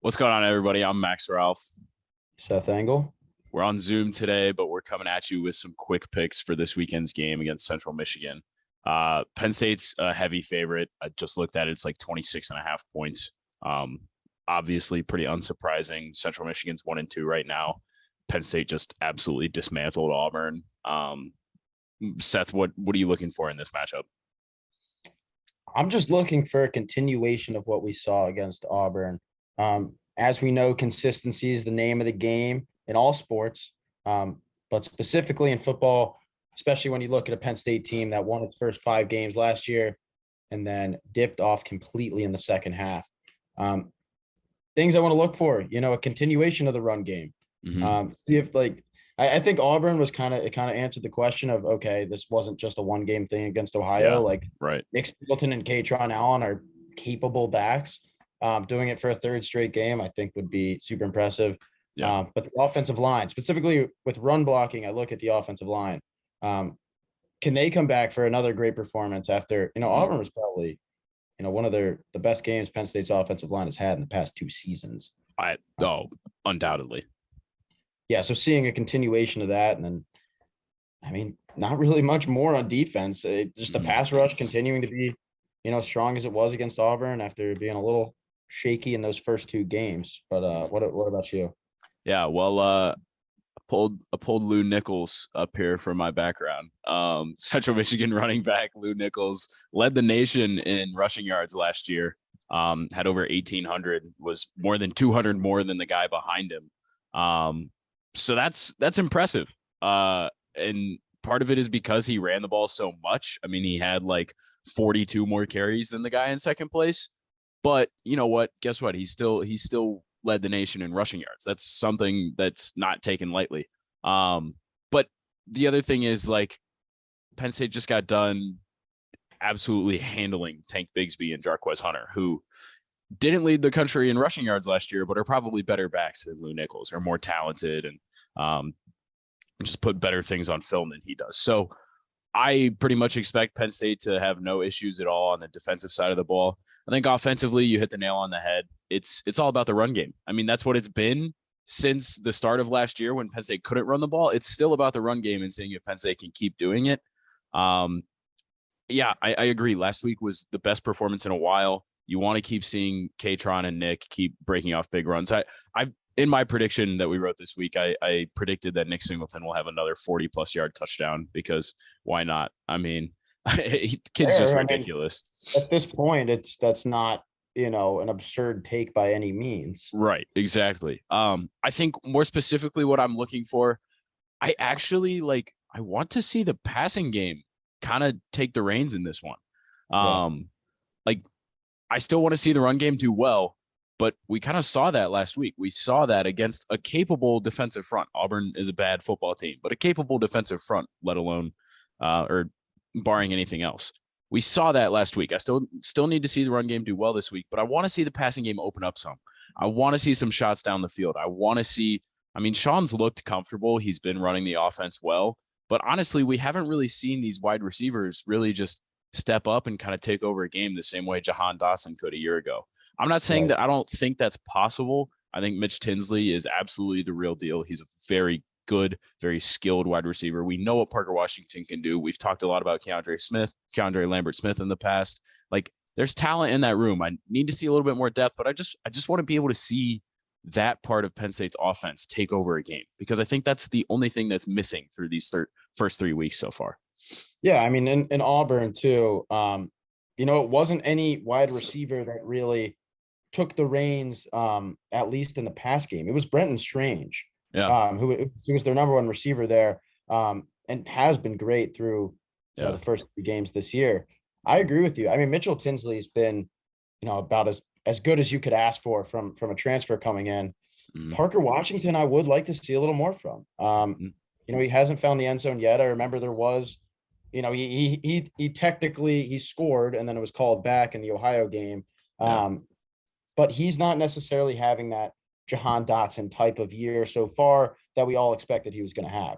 What's going on, everybody? I'm Max Ralph. Seth Engle. We're on Zoom today, but we're coming at you with some quick picks for this weekend's game against Central Michigan. Penn State's a heavy favorite. I just looked at it. It's like 26.5 points. Obviously pretty unsurprising. Central Michigan's 1-2 right now. Penn State just absolutely dismantled Auburn. Seth, what are you looking for in this matchup? I'm just looking for a continuation of what we saw against Auburn. As we know, consistency is the name of the game in all sports, but specifically in football, especially when you look at a Penn State team that won its first 5 games last year and then dipped off completely in the second half. Things I want to look for, a continuation of the run game. See if I think Auburn was kind of answered the question of, okay, this wasn't just a 1-game thing against Ohio. Yeah, right. Nick Singleton and Katron Allen are capable backs. Doing it for a 3rd straight game, I think would be super impressive. Yeah. But the offensive line, specifically with run blocking, I look at the offensive line. Can they come back for another great performance after, Auburn was probably, one of the best games Penn State's offensive line has had in the past 2 seasons. Undoubtedly. Yeah, so seeing a continuation of that, and then, not really much more on defense. Just the pass rush continuing to be, strong as it was against Auburn after being a little shaky in those first 2 games. But what about you? Yeah, well, I pulled Lou Nichols up here for my background. Central Michigan running back Lou Nichols led the nation in rushing yards last year. Had over 1,800, was more than 200 more than the guy behind him. So that's impressive. And part of it is because he ran the ball so much. I mean, he had like 42 more carries than the guy in second place. But you know what? Guess what? He still led the nation in rushing yards. That's something that's not taken lightly. But the other thing is, like, Penn State just got done absolutely handling Tank Bigsby and Jarquez Hunter, who didn't lead the country in rushing yards last year, but are probably better backs than Lou Nichols, are more talented and just put better things on film than he does. So I pretty much expect Penn State to have no issues at all on the defensive side of the ball. I think offensively, you hit the nail on the head. It's all about the run game. I mean, that's what it's been since the start of last year when Penn State couldn't run the ball. It's still about the run game and seeing if Penn State can keep doing it. Yeah, I agree. Last week was the best performance in a while. You want to keep seeing Katron and Nick keep breaking off big runs. I in my prediction that we wrote this week, I predicted that Nick Singleton will have another 40+ yard touchdown, because why not? I mean, kid's just ridiculous. At this point, that's not, an absurd take by any means. Right. Exactly. I think more specifically what I'm looking for, I actually I want to see the passing game kind of take the reins in this one. I still want to see the run game do well, but we kind of saw that last week. We saw that against a capable defensive front. Auburn is a bad football team, but a capable defensive front, let alone or barring anything else. We saw that last week. I still need to see the run game do well this week, but I want to see the passing game open up some. I want to see some shots down the field. I want to see, Sean's looked comfortable. He's been running the offense well, but honestly, we haven't really seen these wide receivers really just step up and kind of take over a game the same way Jahan Dotson could a year ago. I'm not saying that I don't think that's possible. I think Mitch Tinsley is absolutely the real deal. He's a very good, very skilled wide receiver. We know what Parker Washington can do. We've talked a lot about Keandre Lambert Smith in the past. There's talent in that room. I need to see a little bit more depth, but I just want to be able to see that part of Penn State's offense take over a game, because I think that's the only thing that's missing through these first 3 weeks so far. Yeah, in Auburn too, it wasn't any wide receiver that really took the reins, at least in the pass game. It was Brenton Strange, who was their number 1 receiver there, and has been great through the first 3 games this year. I agree with you. Mitchell Tinsley's been, about as good as you could ask for from a transfer coming in. Parker Washington, I would like to see a little more from. He hasn't found the end zone yet. I remember there was, he technically scored and then it was called back in the Ohio game. But he's not necessarily having that Jahan Dotson type of year so far that we all expected he was going to have.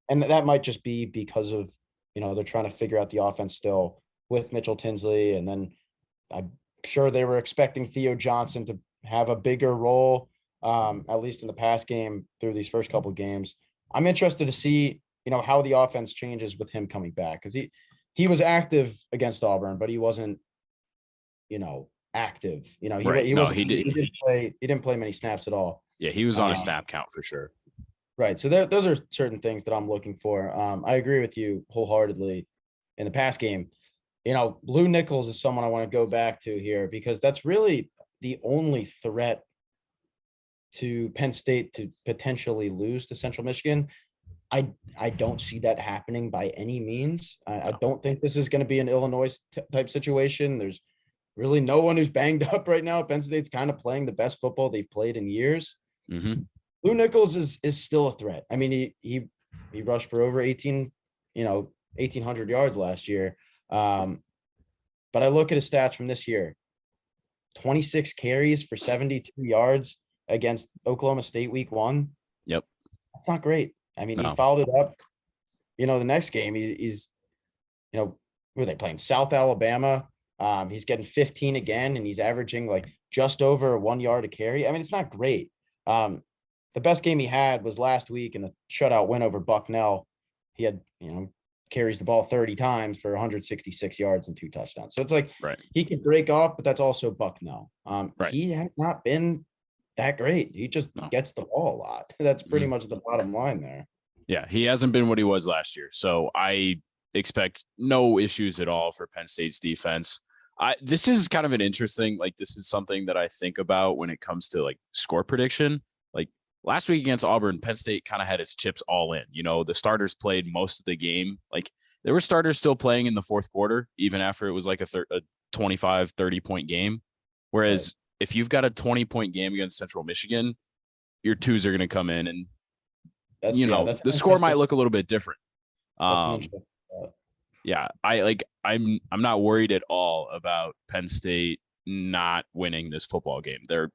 And that might just be because of, they're trying to figure out the offense still. with Mitchell Tinsley. And then I'm sure they were expecting Theo Johnson to have a bigger role, at least in the pass game through these first couple of games. I'm interested to see, how the offense changes with him coming back, because he was active against Auburn, but he wasn't, active. Right. He No, wasn't. he did. He didn't play many snaps at all. Yeah, he was on a snap count for sure. Right. So those are certain things that I'm looking for. I agree with you wholeheartedly in the pass game. Lou Nichols is someone I want to go back to here, because that's really the only threat to Penn State to potentially lose to Central Michigan. I don't see that happening by any means. I don't think this is going to be an Illinois type situation. There's really no one who's banged up right now. Penn State's kind of playing the best football they've played in years. Mm-hmm. Lou Nichols is still a threat. I mean, he rushed for over 1,800 yards last year. But I look at his stats from this year: 26 carries for 72 yards against Oklahoma State week 1. Yep. That's not great. I mean, No. he followed it up. The next game, he's who are they playing? South Alabama. He's getting 15 again, and he's averaging like just over 1 yard a carry. I mean, it's not great. The best game he had was last week in the shutout win over Bucknell. He had, carries the ball 30 times for 166 yards and 2 touchdowns. So it's like, right, he can break off, but that's also Bucknell. Right. He has not been that great. He just gets the ball a lot. That's pretty much the bottom line there. Yeah, he hasn't been what he was last year. So I expect no issues at all for Penn State's defense. This is kind of an interesting, this is something that I think about when it comes to score prediction. Last week against Auburn, Penn State kind of had its chips all in. The starters played most of the game. There were starters still playing in the fourth quarter, even after it was a 25, 30-point game. Whereas if you've got a 20-point game against Central Michigan, your twos are going to come in, and the score might look a little bit different. Yeah, I'm not worried at all about Penn State not winning this football game. They're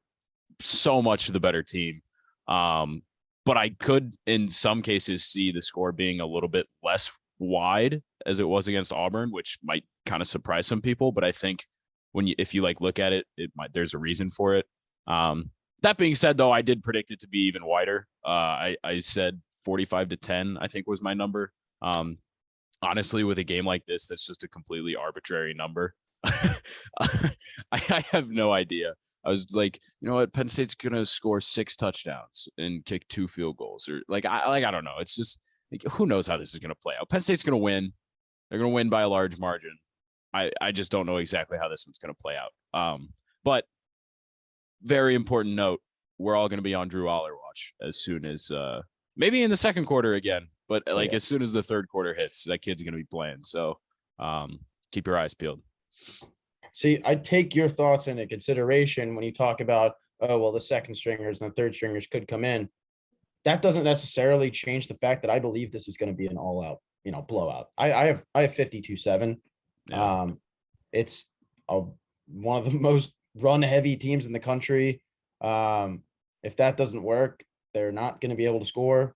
so much the better team. But I could, in some cases, see the score being a little bit less wide as it was against Auburn, which might kind of surprise some people. But I think if you look at it, there's a reason for it. That being said, though, I did predict it to be even wider. I said 45-10, I think was my number. Honestly, with a game like this, that's just a completely arbitrary number. I have no idea. I was like, you know what? Penn State's gonna score 6 touchdowns and kick 2 field goals, or I don't know. It's just who knows how this is gonna play out. Penn State's gonna win. They're gonna win by a large margin. I just don't know exactly how this one's gonna play out. But very important note: we're all gonna be on Drew Aller watch as soon as maybe in the second quarter again, but as soon as the third quarter hits, that kid's gonna be playing. So keep your eyes peeled. See, I take your thoughts into consideration when you talk about, the second stringers and the third stringers could come in. That doesn't necessarily change the fact that I believe this is going to be an all-out, blowout. I have 52-7. Yeah. It's one of the most run-heavy teams in the country. If that doesn't work, they're not going to be able to score.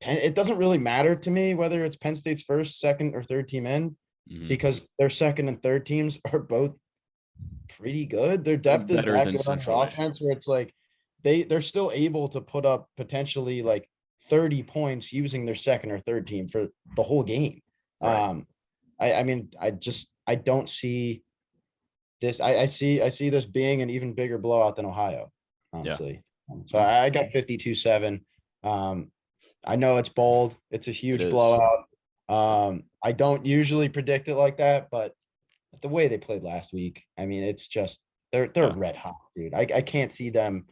It doesn't really matter to me whether it's Penn State's first, second, or third team in. Mm-hmm. Because their second and third teams are both pretty good. Their depth is that good on the offense, where it's they're still able to put up potentially 30 points using their second or third team for the whole game. Right. I don't see this. I see this being an even bigger blowout than Ohio, honestly. Yeah. So I got 52-7. I know it's bold. It's a huge blowout. I don't usually predict it like that, but the way they played last week, I mean, it's just they're red hot, dude. I can't see them,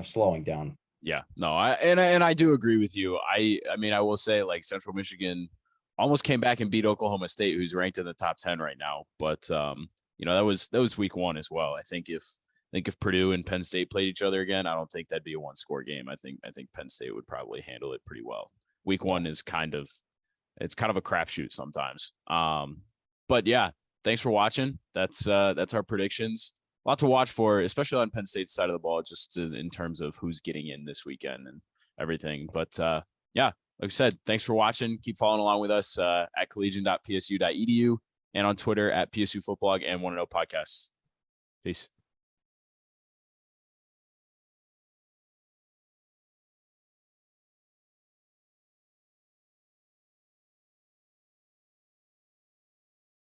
slowing down. Yeah, no, I do agree with you. I mean, I will say Central Michigan almost came back and beat Oklahoma State, who's ranked in the top 10 right now. But that was week 1 as well. I think if Purdue and Penn State played each other again, I don't think that'd be a 1-score game. I think Penn State would probably handle it pretty well. Week 1 is kind of a crapshoot sometimes. But yeah, thanks for watching. That's our predictions. A lot to watch for, especially on Penn State's side of the ball, just in terms of who's getting in this weekend and everything. But yeah, like I said, thanks for watching. Keep following along with us at collegian.psu.edu and on Twitter at PSU Footblog and Want to Know Podcasts. Peace.